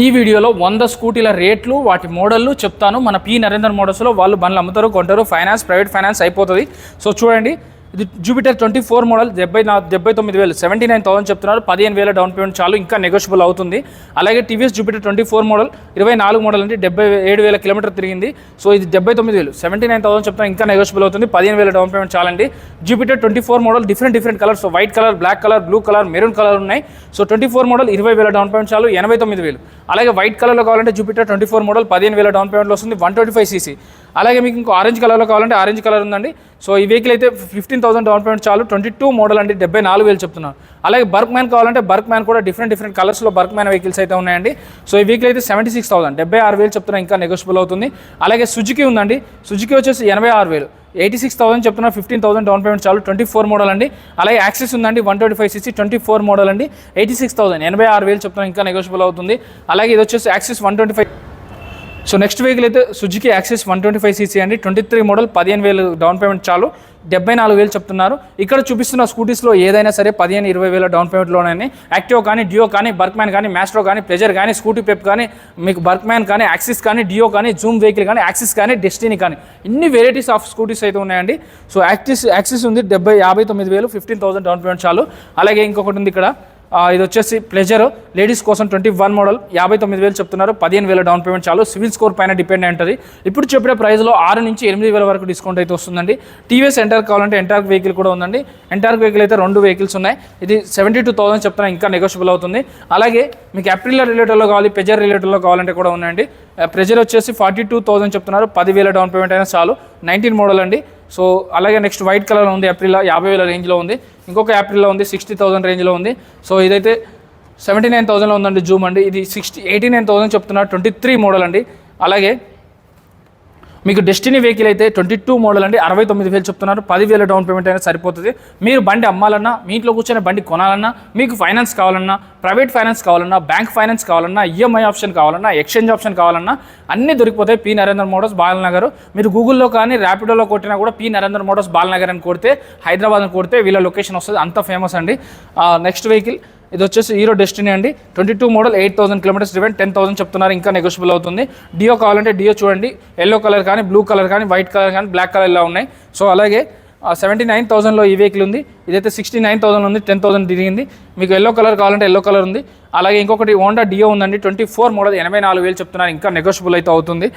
ఈ వీడియోలో 100 స్కూటీల రేట్లు వాటి మోడళ్ళు చెప్తాను. మన పి నరేందర్ మోడల్స్లో వాళ్ళు బండ్లు అమ్ముతారు, కొంటారు, ఫైనాన్స్ ప్రైవేట్ ఫైనాన్స్ అయిపోతుంది. సో చూడండి, ఇది జూపిటర్ 24 మోడల్ 79,000 79,000 చెప్తున్నారు. 15,000 డౌన్ పేమెంట్ చాలు, ఇంకా నెగోషియబుల్ అవుతుంది. అలాగే టీవీఎస్ జూపిటర్ 24 మోడల్ 24 మోడల్ అంటే 77,000 కిలోమీటర్ తిరిగింది. సో ఇది 79,000 79,000 చెప్తున్నారు, ఇంకా నెగోషియబుల్ అవుతుంది. 15,000 డౌన్ పేమెంట్ చాలండి. Jupiter 24 model different colours, white colour, black colour, blue colour, maroon colour ఉన్నాయి. సో 24 మోడల్ 20,000 డౌన్ పేమెంట్ చాలు, 89,000. అలాగే వైట్ కలర్లో కావాలంటే జూపిటర్ 24 మోడల్ 15,000 డౌన్ పేమెంట్లో వస్తుంది, 125cc. అలాగే మీకు ఇంకో ఆరెంజ్ కలర్లో కావాలంటే ఆరెంజ్ కలర్ ఉందండి. సో ఈ వెహికల్ అయితే 15,000 డౌన్ పేమెంట్ చాలు, 22 మోడల్ అండి, 74,000 చెప్తున్నారు. అలాగే బర్క్ మ్యాన్ కావాలంటే బర్క్ మ్యాన్ కూడా డిఫరెంట్ కలర్స్లో బర్క్ మ్యాన్ వెహికల్స్ అయితే ఉన్నాయండి. సో ఈ వెహికల్ అయితే 76,000 76,000 చెప్తున్నా, ఇంకా నెగోషియబుల్ అవుతుంది. అలాగే సుజుకి ఉందండి, సుజుకి వచ్చేసి 86,000 86,000 చెప్తున్నా, 15,000 డౌన్ పేమెంట్ చాలు, 24 మోడల్ అండి. అలాగే యాక్సెస్ ఉందండి 125cc 24 మోడల్ అండి, 86,000 86,000 చెప్తున్నా, ఇంకా నెగోషియబుల్ అవుతుంది. అలాగే ఇది వచ్చేసి యాక్సెస్ 125. సో నెక్స్ట్ వెహికల్ అయితే సుజుకి యాక్సెస్ 125cc అండి, 23 మోడల్ 15,000 డౌన్ పేమెంట్ చాలు, 74,000 చెప్తున్నారు. ఇక్కడ చూపిస్తున్న స్కూటీస్లో ఏదైనా సరే 15,000-20,000 డౌన్ పేమెంట్లోనే యాక్టివ్ కానీ, డియో కానీ, బర్క్మ్యాన్ కానీ, మ్యాస్ట్రో కానీ, ప్లెజర్ కానీ, స్కూటీ పెప్ కానీ, మీకు బర్క్మ్యాన్ కానీ, యాక్సిస్ కానీ, డియో కానీ, జూమ్ వెహికల్ కానీ, యాక్సిస్ కానీ, డెస్టినీ కానీ, ఇన్ని వెరైటీస్ ఆఫ్ స్కూటీస్ అయితే ఉన్నాయండి. సో యాక్సిస్ ఉంది 59,000 15,000 డౌన్ పేమెంట్ చాలు. అలాగే ఇంకొకటి ఉంది ఇక్కడ, ఇది వచ్చేసి ప్లెజర్ లేడీస్ కోసం 21 మోడల్ 59,000 చెప్తున్నారు, 15,000 డౌన్ పేమెంట్ చాలు. సివిల్ స్కోర్ పైన డిపెండ్ అయి ఉంటుంది. ఇప్పుడు చెప్పిన ప్రైస్లో 6 నుంచి 8,000 వరకు డిస్కౌంట్ అయితే వస్తుందండి. టీవీఎస్ ఎంటార్క్ కావాలంటే ఎంటార్క్ వెహికల్ కూడా ఉందండి. ఎంటార్క్ వెహికల్ అయితే 2 వెహికల్స్ ఉన్నాయి. ఇది 72,000 చెప్తున్నా, ఇంకా నెగోషియబుల్ అవుతుంది. అలాగే మీకు ఏప్రిల్ రిలేటర్లో కావాలి, ప్లెజర్ రిలేటర్లో కావాలంటే కూడా ఉన్నాయండి. ప్లెజర్ వచ్చేసి 42,000 చెప్తున్నారు, 10,000 డౌన్ పేమెంట్ అయినా చాలు, 19 మోడల్ అండి. సో అలాగే నెక్స్ట్ వైట్ కలర్ ఉంది, ఏప్రిల్ 50,000 రేంజ్లో ఉంది. ఇంకొక ఏప్రిల్లో ఉంది 60,000 రేంజ్లో ఉంది. సో ఇదైతే 79,000లో ఉందండి జూమ్ అండి. ఇది 89,000 చెప్తున్నారు, 23 మోడల్ అండి. అలాగే మీకు డెస్టినీ వెహికల్ అయితే 22 మోడల్ అండి, 69,000 చెప్తున్నారు, 10,000 డౌన్ పేమెంట్ అయినా సరిపోతుంది. మీరు బండి అమ్మాలన్నా, మీ ఇంట్లో కూర్చొని బండి కొనాలన్నా, మీకు ఫైనాన్స్ కావాలన్నా, ప్రైవేట్ ఫైనాన్స్ కావాలన్నా, బ్యాంక్ ఫైనాన్స్ కావాలన్నా, ఈఎంఐ ఆప్షన్ కావాలన్నా, ఎక్స్చేంజ్ ఆప్షన్ కావాలన్నా అన్నీ దొరికిపోతాయి పి నరేందర్ మోటార్స్ బాలనగర్. మీరు గూగుల్లో కానీ ర్యాపిడోలో కొట్టినా కూడా పి నరేందర్ మోటార్స్ బాలనగర్ అని కొడితే, హైదరాబాద్ అని కొడితే వీళ్ళ లొకేషన్ వస్తుంది, అంత ఫేమస్ అండి. నెక్స్ట్ వెహికల్ ఇది వచ్చేసి హీరో డెస్టినీ అండి, 22 మోడల్ 8,000 కిలోమీటర్స్ డ్రివెన్, 10,000 చెప్తున్నారు, ఇంకా నెగోషియబుల్ అవుతుంది. డియో కావాలంటే డియో చూడండి, ఎల్లో కలర్ కానీ, బ్లూ కలర్ కానీ, వైట్ కలర్ కానీ, బ్లాక్ కలర్ ఇలా ఉన్నాయి. సో అలాగే 79,000లో ఈ వెహికల్ ఉంది. ఇదైతే 69,000 ఉంది, 10,000 తిరిగింది. మీకు ఎల్లో కలర్ కావాలంటే ఎల్లో కలర్ ఉంది. అలాగే ఇంకొకటి హోండా డియో ఉందండి, 24 మోడల్ 84,000 చెప్తున్నారు, ఇంకా నెగోషియబుల్ అయితే అవుతుంది.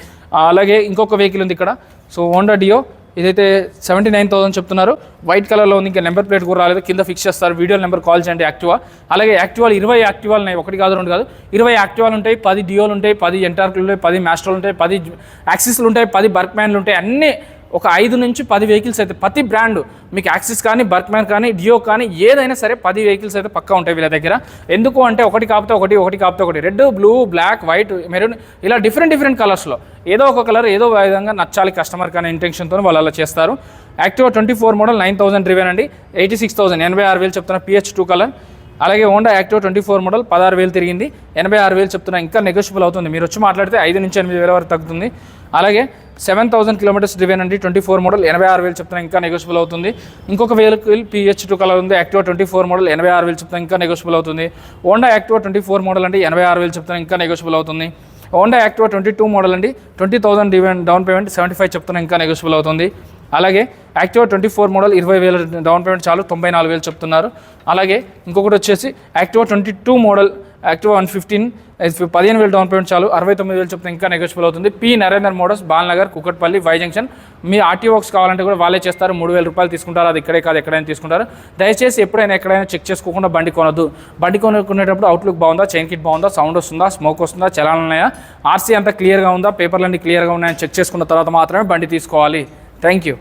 అలాగే ఇంకొక వెహికల్ ఉంది ఇక్కడ, సో హోండా డియో ఇదైతే 79,000 చెప్తున్నారు, వైట్ కలర్లో ఉంది, ఇంకా నెంబర్ ప్లేట్ కూడా రాలేదు, కింద ఫిక్స్ చేస్తారు. వీడియో నెంబర్ కాల్ చేయండి యాక్టివా. అలాగే యాక్టివాలు 20 యాక్టివాలు ఉన్నాయి, 1 కాదు 2 కాదు, 20 యాక్టివాలు ఉంటాయి, 10 డియోలు ఉంటాయి, 10 ఎంటార్క్లు ఉంటాయి, 10 మ్యాస్ట్రోలు ఉంటాయి, 10 యాక్సిస్లు ఉంటాయి, 10 బర్క్మ్యాన్లు ఉంటాయి. అన్నీ ఒక 5 నుంచి 10 వెహికల్స్ అయితే ప్రతి బ్రాండ్ మీకు యాక్సిస్ కానీ, బర్క్మ్యాన్ కానీ, డియో కానీ ఏదైనా సరే 10 వెహికల్స్ అయితే పక్కా ఉంటాయి వీళ్ళ దగ్గర. ఎందుకు అంటే ఒకటి కాకపోతే ఒకటి, red, blue, black, white, maroon ఇలా డిఫరెంట్ కలర్స్లో ఏదో ఒక కలర్ ఏదో విధంగా నచ్చాలి కస్టమర్కి అనే ఇంటెన్షన్తో వాళ్ళు అలా చేస్తారు. యాక్టివా 24 మోడల్ 9,000 డ్రివెన్ అండి, 86,000 86,000 చెప్తున్నా, PH2 కలర్. అలాగే హోండా యాక్టివా 24 మోడల్ 16,000 తిరిగింది, 86,000 చెప్తున్నా, ఇంకా నెగోషియబుల్ అవుతుంది. మీరు వచ్చి మాట్లాడితే 5 నుంచి 8,000 వరకు తగ్గుతుంది. అలాగే 7,000 కిలోమీటర్స్ డ్రివెన్ అండి, 24 మోడల్ 86,000 చెప్తున్నా, ఇంకా నెగోషియబుల్ అవుతుంది. ఇంకొక వెహికల్ PH2 కలర్ ఉంది, యాక్టివా 24 మోడల్ 86,000 చెప్తున్నా, ఇంకా నెగోషియబుల్ అవుతుంది. హోండా యాక్టివా 24 మోడల్ అండి, 86,000 చెప్తున్నా, ఇంకా నెగోషియబుల్ అవుతుంది. హోండా యాక్టివా 22 మోడల్ అండి, 20,000 డౌన్ పేమెంట్, 75 చెప్తున్నా, ఇంకా నెగోషియబుల్ అవుతుంది. అలాగే యాక్టివా 24 మోడల్ 20,000 డౌన్ పేమెంట్ చాలు, 94,000 చెప్తున్నారు. అలాగే ఇంకొకటి వచ్చేసి Activa 22 model Activa 115 15,000 down payment చాలు, 69,000 చెప్తున్నా, ఇంకా నెగోషియబుల్ అవుతుంది. P Narender motors Balanagar, Kukatpally, Y junction. మీ ఆర్టీఓ వర్క్స్ కావాలంటే కూడా వాళ్ళే చేస్తారు, 3,000 రూపాయలు తీసుకుంటారు. అది ఇక్కడే కాదు ఎక్కడైనా తీసుకుంటారు. దయచేసి ఎప్పుడైనా ఎక్కడైనా చెక్ చేసుకోకుండా బండి కొనొద్దు. బండి కొనుక్కునేటప్పుడు అవుట్లుక్ బాగుందా, చైన్ కిట్ బాగుందా, సౌండ్ వస్తుందా, స్మోక్ వస్తుందా, చలాన్ ఉన్నాయా, ఆర్సీ అంతా క్లియర్గా ఉందా, పేపర్లన్నీ క్లియర్గా ఉన్నాయని చెక్ చేసుకున్న తర్వాత మాత్రమే బండి తీసుకోవాలి. Thank you.